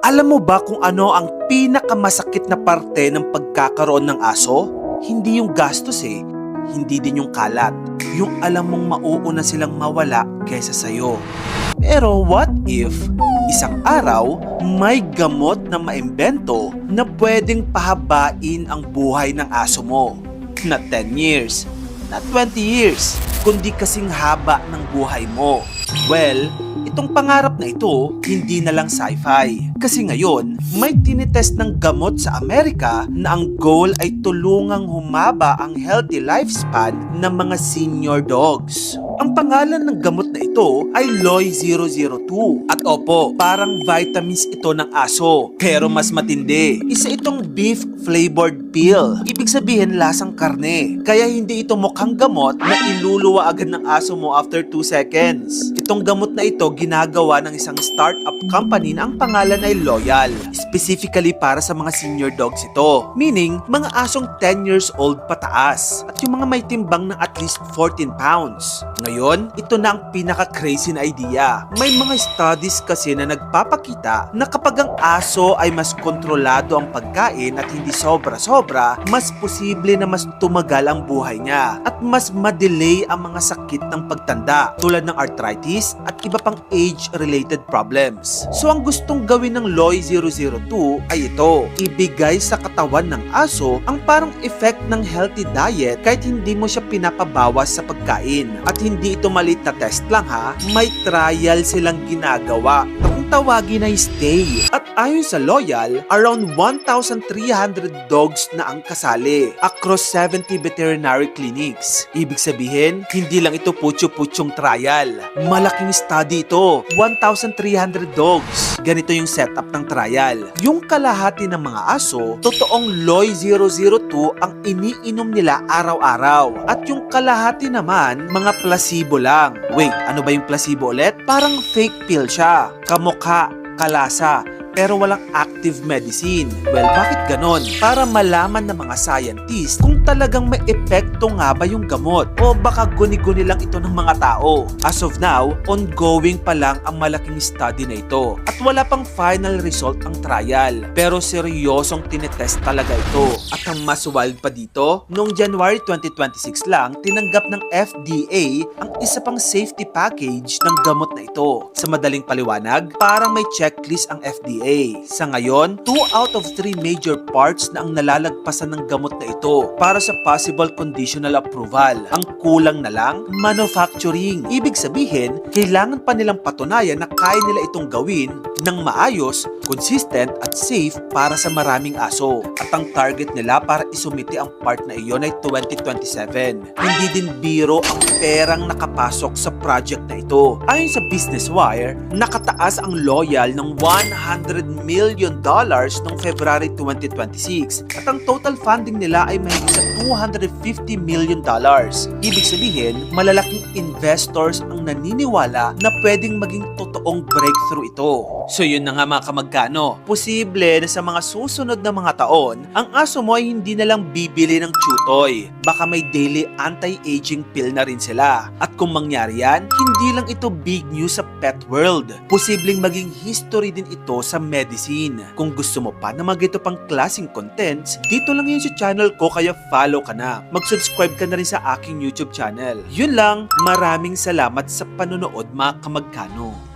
Alam mo ba kung ano ang pinakamasakit na parte ng pagkakaroon ng aso? Hindi yung gastos hindi din yung kalat. Yung alam mong mauuna silang mawala kaysa sayo. Pero what if isang araw may gamot na maimbento na pwedeng pahabain ang buhay ng aso mo? Not 10 years, not 20 years, kundi kasing haba ng buhay mo. Well, itong pangarap na ito, hindi na lang sci-fi. Kasi ngayon, may tinitest ng gamot sa Amerika na ang goal ay tulungang humaba ang healthy lifespan ng mga senior dogs. Ang pangalan ng gamot na ito ay LOI-002. At opo, parang vitamins ito ng aso. Pero mas matindi. Isa itong beef flavored pill. Ibig sabihin lasang karne. Kaya hindi ito mukhang gamot na iluluwa agad ng aso mo after 2 seconds. Itong gamot na ito ginagawa ng isang startup company na ang pangalan ay Loyal. Specifically para sa mga senior dogs ito. Meaning, mga asong 10 years old pataas. At yung mga may timbang ng at least 14 pounds. Ngayon, ito na ang pinaka-crazy na idea. May mga studies kasi na nagpapakita na kapag ang aso ay mas kontrolado ang pagkain at hindi sobra-sobra, mas posible na mas tumagal ang buhay niya at mas madelay ang mga sakit ng pagtanda tulad ng arthritis at iba pang age-related problems. So ang gustong gawin ng LOI-002 ay ito, ibigay sa katawan ng aso ang parang effect ng healthy diet kahit hindi mo siya pinapabawas sa pagkain. At hindi ito maliit na test lang may trial silang ginagawa na kung tawagin ay stay. At ayon sa Loyal, around 1,300 dogs na ang kasali across 70 veterinary clinics. Ibig sabihin, hindi lang ito putyo-putyong trial. Malaking study ito, 1,300 dogs. Ganito yung setup ng trial. Yung kalahati ng mga aso, totoong LOI-002 ang iniinom nila araw-araw. At yung kalahati naman, mga placebo lang. Wait, ano ba yung placebo ulit? Parang fake pill siya. Kamukha, kalasa, pero walang active medicine. Well, bakit ganon? Para malaman ng mga scientists kung talagang may epekto nga ba yung gamot o baka guni-guni lang ito ng mga tao. As of now, ongoing pa lang ang malaking study na ito at wala pang final result ang trial. Pero seryosong tinetest talaga ito. At ang mas wild pa dito, noong January 2026 lang, tinanggap ng FDA ang isa pang safety package ng gamot na ito. Sa madaling paliwanag, parang may checklist ang FDA. Sa ngayon, 2 out of 3 major parts na ang nalalagpasan ng gamot na ito para sa possible conditional approval. Ang kulang na lang, manufacturing. Ibig sabihin, kailangan pa nilang patunayan na kaya nila itong gawin ng maayos, consistent at safe para sa maraming aso. At ang target nila para isumiti ang part na iyon ay 2027. Hindi din biro ang perang nakapasok sa project na ito. Ayon sa Business Wire, nakataas ang Loyal ng $100 million noong February 2026 at ang total funding nila ay mahigit sa $250 million. Ibig sabihin, malalaking investors ang naniniwala na pwedeng maging totoong breakthrough ito. So yun na nga mga kamagkano, posible na sa mga susunod na mga taon, ang aso mo ay hindi na lang bibili ng chew-toy. Baka may daily anti-aging pill na rin sila. At kung mangyari yan, hindi lang ito big news sa pet world. Posibleng maging history din ito sa medicine. Kung gusto mo pa na magito pang klaseng contents, dito lang yun sa channel ko kaya follow ka na. Mag-subscribe ka na rin sa aking YouTube channel. Yun lang, maraming salamat sa panonood mga kamagkano.